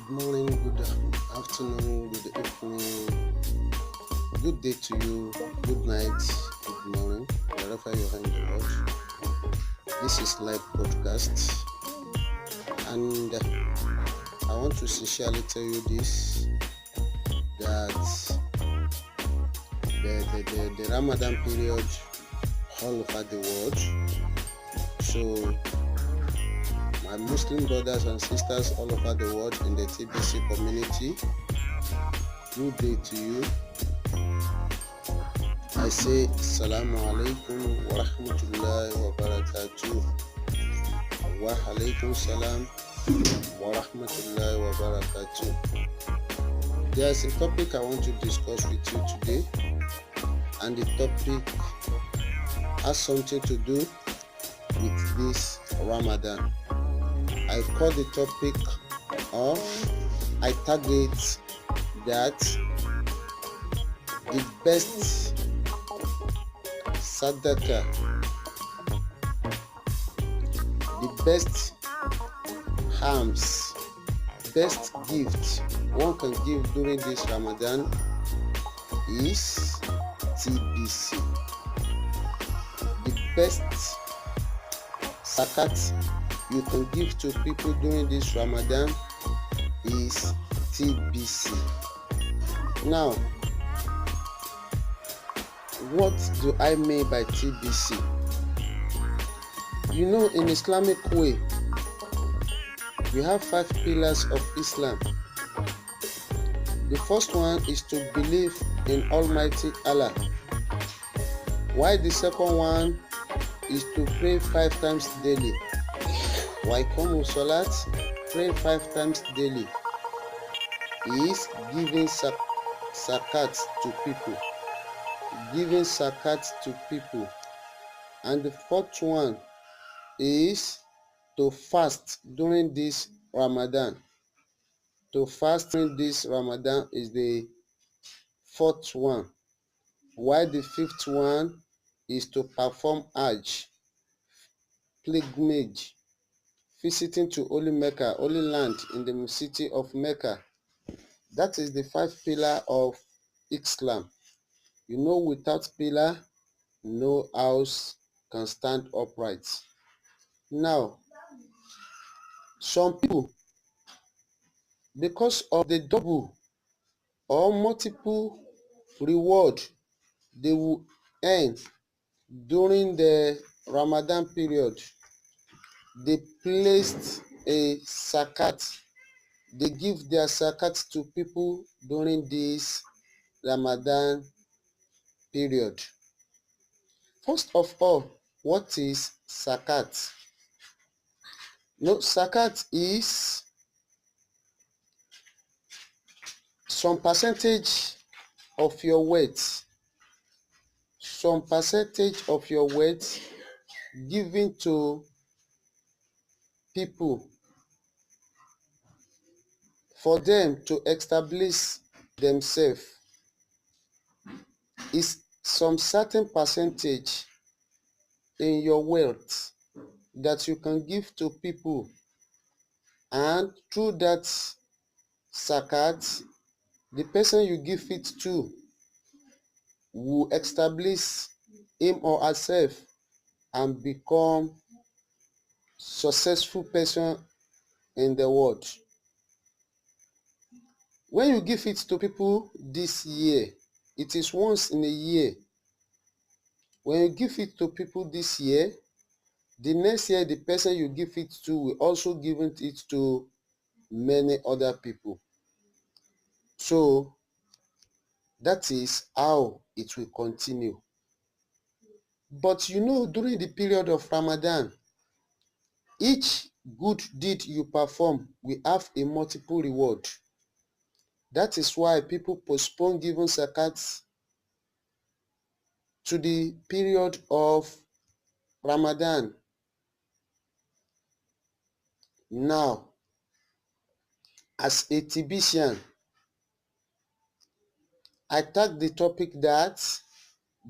Good morning, good afternoon, good evening, good day to you, good night, good morning, wherever you are in the world. This is live podcast, and I want to sincerely tell you this, that the Ramadan period all over the world. So my Muslim brothers and sisters all over the world in the TBC community, good day to you. I say Assalamu alaikum wa rahmatullahi wa barakatuh. Wa alaikum salam wa rahmatullahi wa barakatuh. There's a topic I want to discuss with you today, and the topic has something to do with this Ramadan. I call the topic, or I target that the best sadaqah, the best harms, best gift one can give during this Ramadan is TBC. The best Zakkat you can give to people during this Ramadan is TBC. Now, what do I mean by TBC? You know, in Islamic way, we have 5 pillars of Islam. The first one is to believe in Almighty Allah, while the second one is to pray 5 times daily. Waikomu Salat, pray 5 times daily, is giving Zakkat to people. Giving Zakkat to people. And the fourth one is to fast during this Ramadan. To fast during this Ramadan is the fourth one, while the fifth one is to perform Hajj, pilgrimage, visiting to Holy Mecca, Holy Land in the city of Mecca. That is the 5 pillars of Islam. You know, without pillar, no house can stand upright. Now, some people, because of the double or multiple reward they will earn during the Ramadan period, they placed a Zakkat. They give their Zakkat to people during this Ramadan period. First of all, what is Zakkat? No, Zakkat is some percentage of your wealth, given to people for them to establish themselves. Is some certain percentage in your wealth that you can give to people, and through that Zakkat, the person you give it to will establish him or herself and become successful person in the world. When you give it to people this year, it is once in a year. When you give it to people this year, the next year the person you give it to will also give it to many other people. So that is how it will continue. But you know, during the period of Ramadan, each good deed you perform will have a multiple reward. That is why people postpone giving Zakkat to the period of Ramadan. Now, as a TBCian, I tag the topic that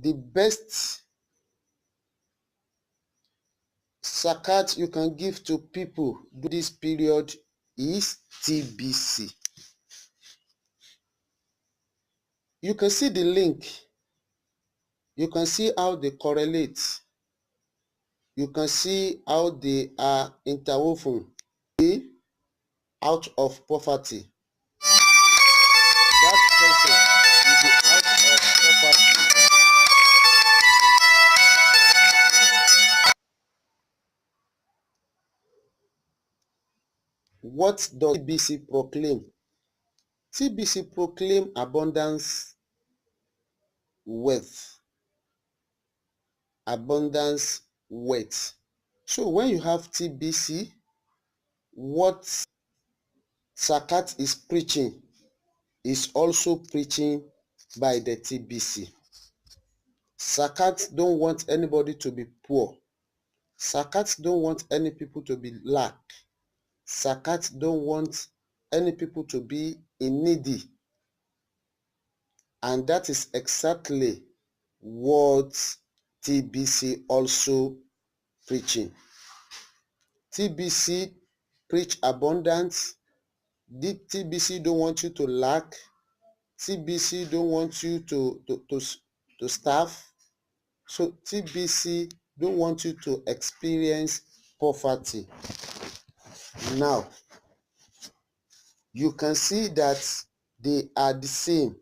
the best Zakkat you can give to people during this period is TBC. You can see the link. You can see how they correlate. You can see how they are interwoven. Out of poverty. That person will be out of poverty. What does TBC proclaim? TBC proclaim abundance, wealth. Abundance, wealth. So when you have TBC, what Zakkat is preaching is also preaching by the TBC. Zakkat don't want anybody to be poor. Zakkat don't want any people to be lack. Zakkat don't want any people to be in needy. And that is exactly what TBC also preaching. TBC preach abundance. TBC don't want you to lack. TBC don't want you to starve. So TBC don't want you to experience poverty. Now, you can see that they are the same.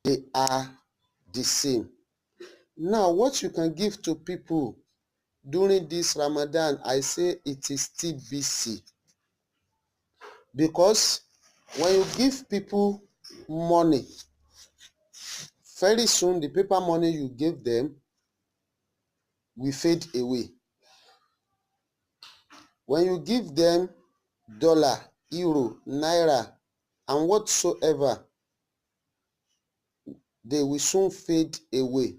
They are the same. Now, what you can give to people during this Ramadan, I say it is TBC. Because when you give people money, very soon the paper money you give them will fade away. When you give them dollar, euro, naira, and whatsoever, they will soon fade away.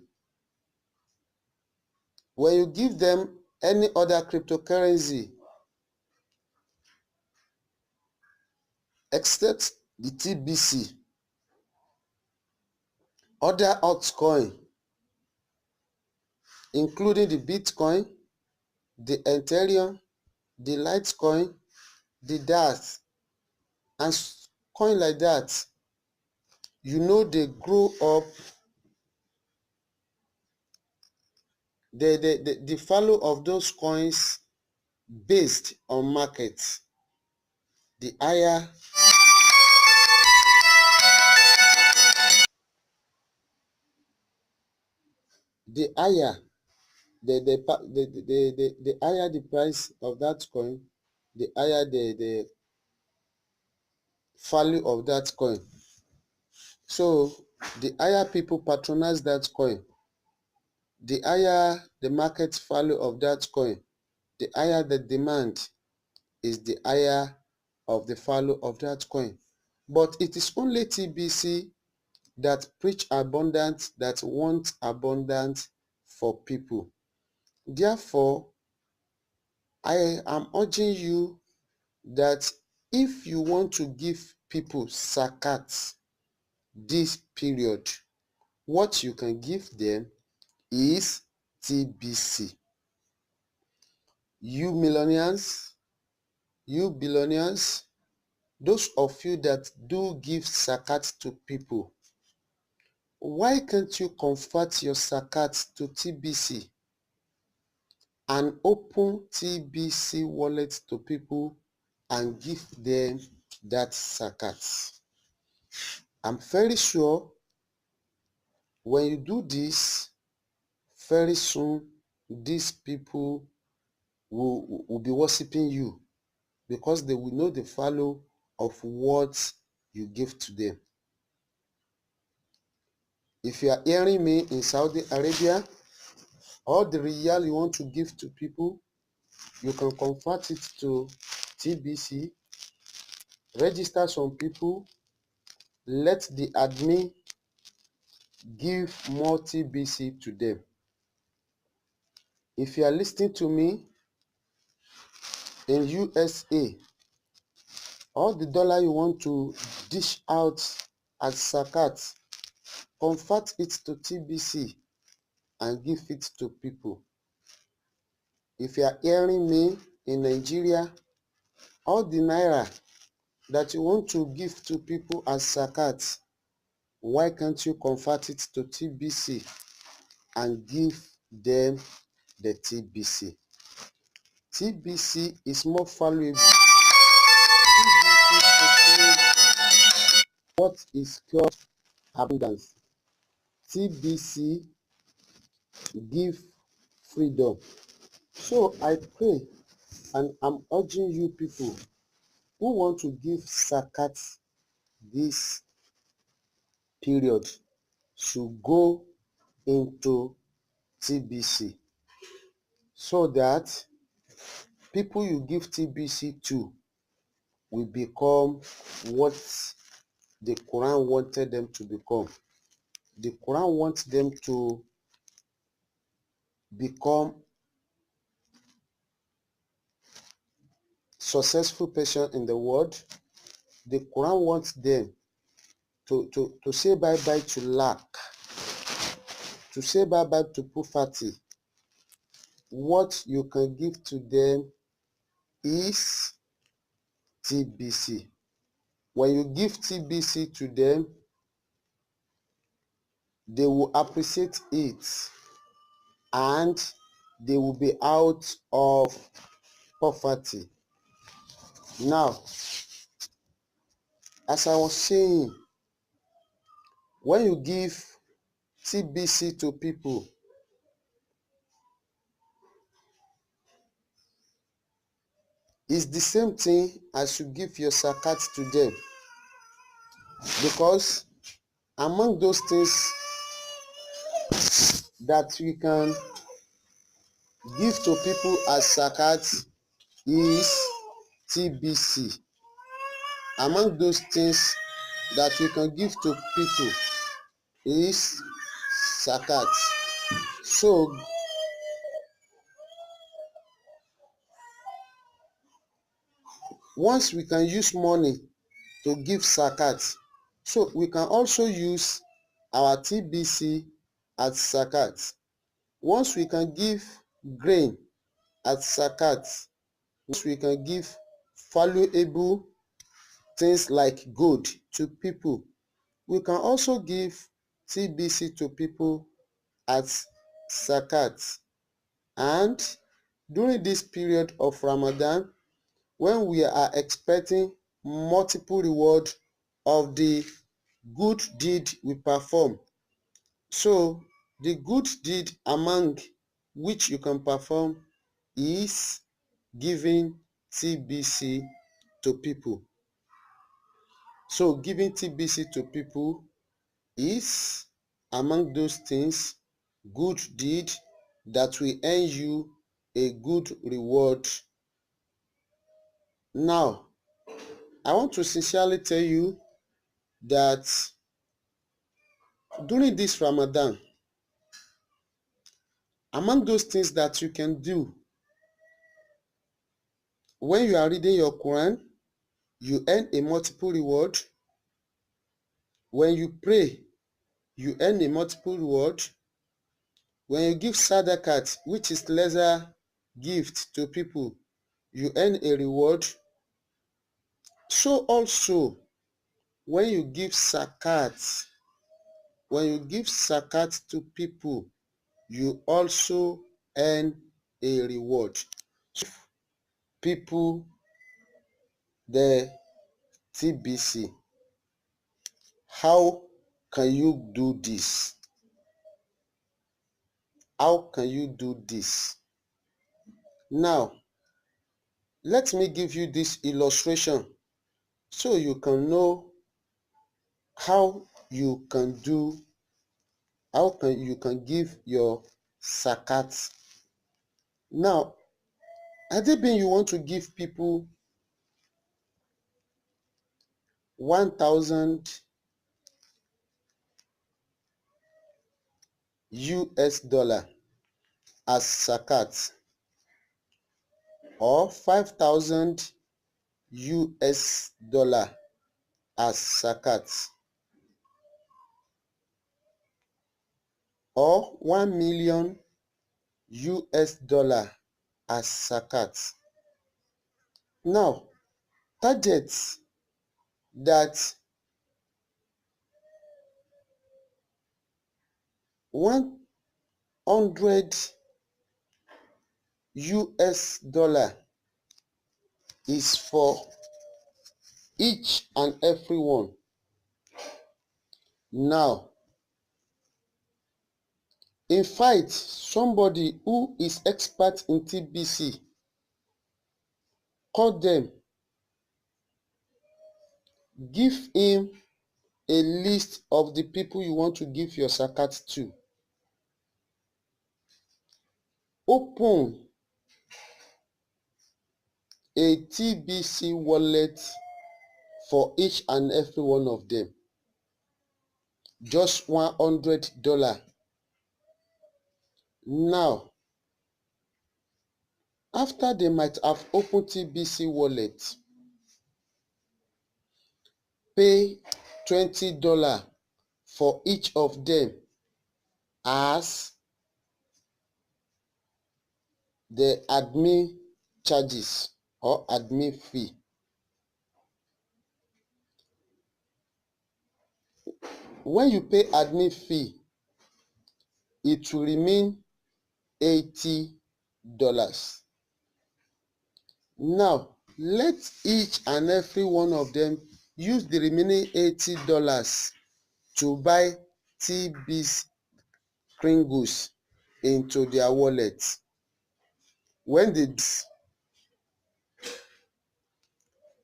When you give them any other cryptocurrency, except the TBC, other altcoin, including the Bitcoin, the Ethereum, the Litecoin, the DAS, and coin like that, you know they grow up, the value of those coins based on markets. The higher the higher the higher the price of that coin, the higher the value of that coin. So the higher people patronize that coin, the higher the market value of that coin, the higher the demand is, the higher of the value of that coin. But it is only TBC that preach abundance, that want abundance for people. Therefore, I am urging you that if you want to give people Zakkat this period, what you can give them is TBC. You millionaires, you billionaires, those of you that do give Zakkat to people, why can't you convert your Zakkat to TBC and open TBC wallets to people and give them that Zakkat? I'm very sure when you do this, very soon these people will be worshiping you, because they will know the value of what you give to them. If you are hearing me in Saudi Arabia, all the riyal you want to give to people, you can convert it to TBC, register some people, let the admin give more TBC to them. If you are listening to me in USA, all the dollar you want to dish out as Zakkat, convert it to TBC and give it to people. If you are hearing me in Nigeria, all the naira that you want to give to people as zakat, why can't you convert it to TBC and give them the TBC? TBC is more valuable. TBC portrays what is called abundance. TBC give freedom. So I pray and I'm urging you people who want to give zakat this period should go into TBC so that people you give TBC to will become what the Quran wanted them to become. The Quran wants them to become successful person in the world. The Quran wants them to say bye-bye to lack, to say bye-bye to poverty. What you can give to them is TBC. When you give TBC to them, they will appreciate it and they will be out of poverty. Now, as I was saying, when you give TBC to people, it's the same thing as you give your zakat to them, because among those things that we can give to people as zakat is TBC. Among those things that we can give to people is zakat. So once we can use money to give zakat, so we can also use our TBC as zakat. Once we can give grain as zakat, once we can give valuable things like gold to people, we can also give TBC to people as zakat. And during this period of Ramadan, when we are expecting multiple reward of the good deed we perform, so the good deed among which you can perform is giving TBC to people. So giving TBC to people is among those things, good deed that will earn you a good reward. Now, I want to sincerely tell you that during this Ramadan, among those things that you can do, when you are reading your Quran, you earn a multiple reward. When you pray, you earn a multiple reward. When you give Sadaqat, which is lesser gift to people, you earn a reward. So also, when you give zakat, to people, you also earn a reward. So people the TBC. How can you do this? How can you do this? Now, let me give you this illustration so you can know how you can give your zakat. Now, Adebin, you want to give people 1,000 US dollar as zakat, or 5,000 US dollar as zakat, or 1 million US dollar as zakat. Now, targets that $100 is for each and every one. Now, in fact, somebody who is expert in TBC, call them, give him a list of the people you want to give your Zakkat to. Open a TBC wallet for each and every one of them. Just $100. Now, after they might have opened TBC wallet, pay $20 for each of them as the admin charges or admin fee. When you pay admin fee, it will remain $80. Now, let each and every one of them use the remaining $80 to buy TBC Kringles into their wallets. When they do this,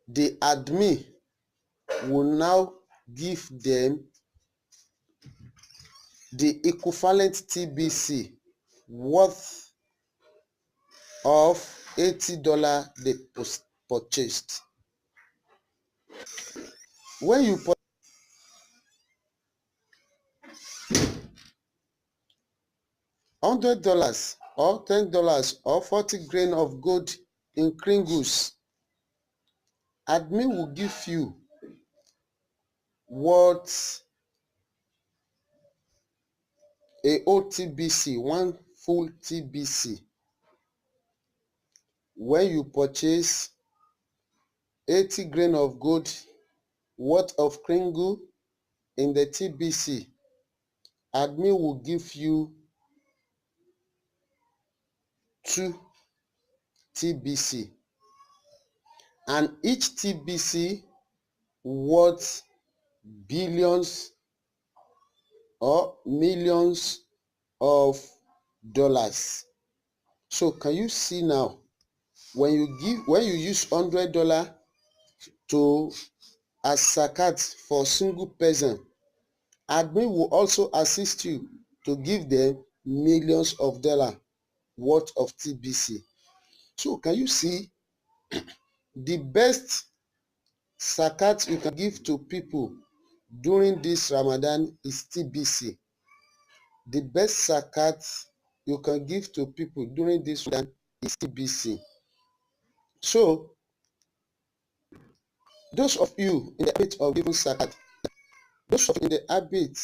the admin will now give them the equivalent TBC worth of $80 they purchased. When you put $100 or $10 or 40 grain of gold in Kringles, admin will give you what a OTBC, one full TBC. When you purchase 80 grain of gold worth of Kringle in the TBC, admin will give you 2 TBC, and each TBC worth billions or millions of dollars. So can you see now, when you use $100 to as Zakkat for single person, admin will also assist you to give them millions of dollars worth of TBC. So can you see, the best Zakkat you can give to people during this Ramadan is TBC. The best Zakkat you can give to people during this Ramadan is TBC. So those of you in the habit of giving Zakkat, those of you in the habit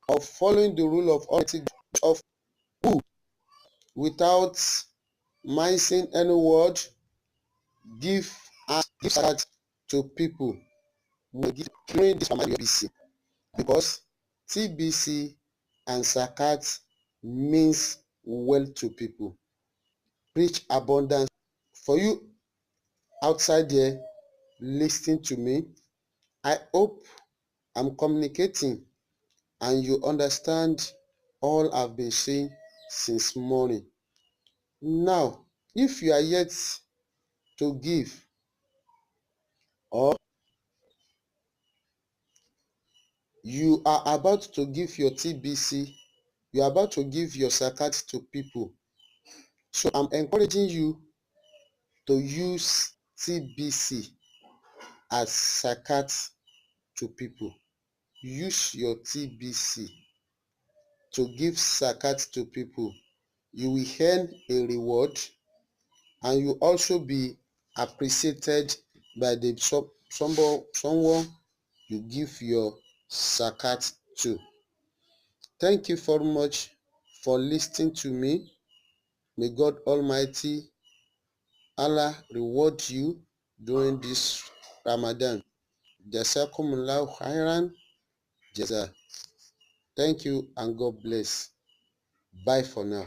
of following the rule of Almighty of who, without missing any word, give Zakkat to people, will give during this Ramadan TBC, because TBC and Zakkat means wealth to people. Preach abundance. For you outside there listening to me, I hope I'm communicating and you understand all I've been saying since morning. Now, if you are yet to give, or you are about to give your TBC, you are about to give your Zakkat to people, so I'm encouraging you to use TBC as Zakkat to people. Use your TBC to give Zakkat to people. You will earn a reward, and you also be appreciated by the someone you give your Zakkat to. Thank you very much for listening to me. May God Almighty Allah reward you during this Ramadan. Jazakumullahu khairan jaza. Thank you and God bless. Bye for now.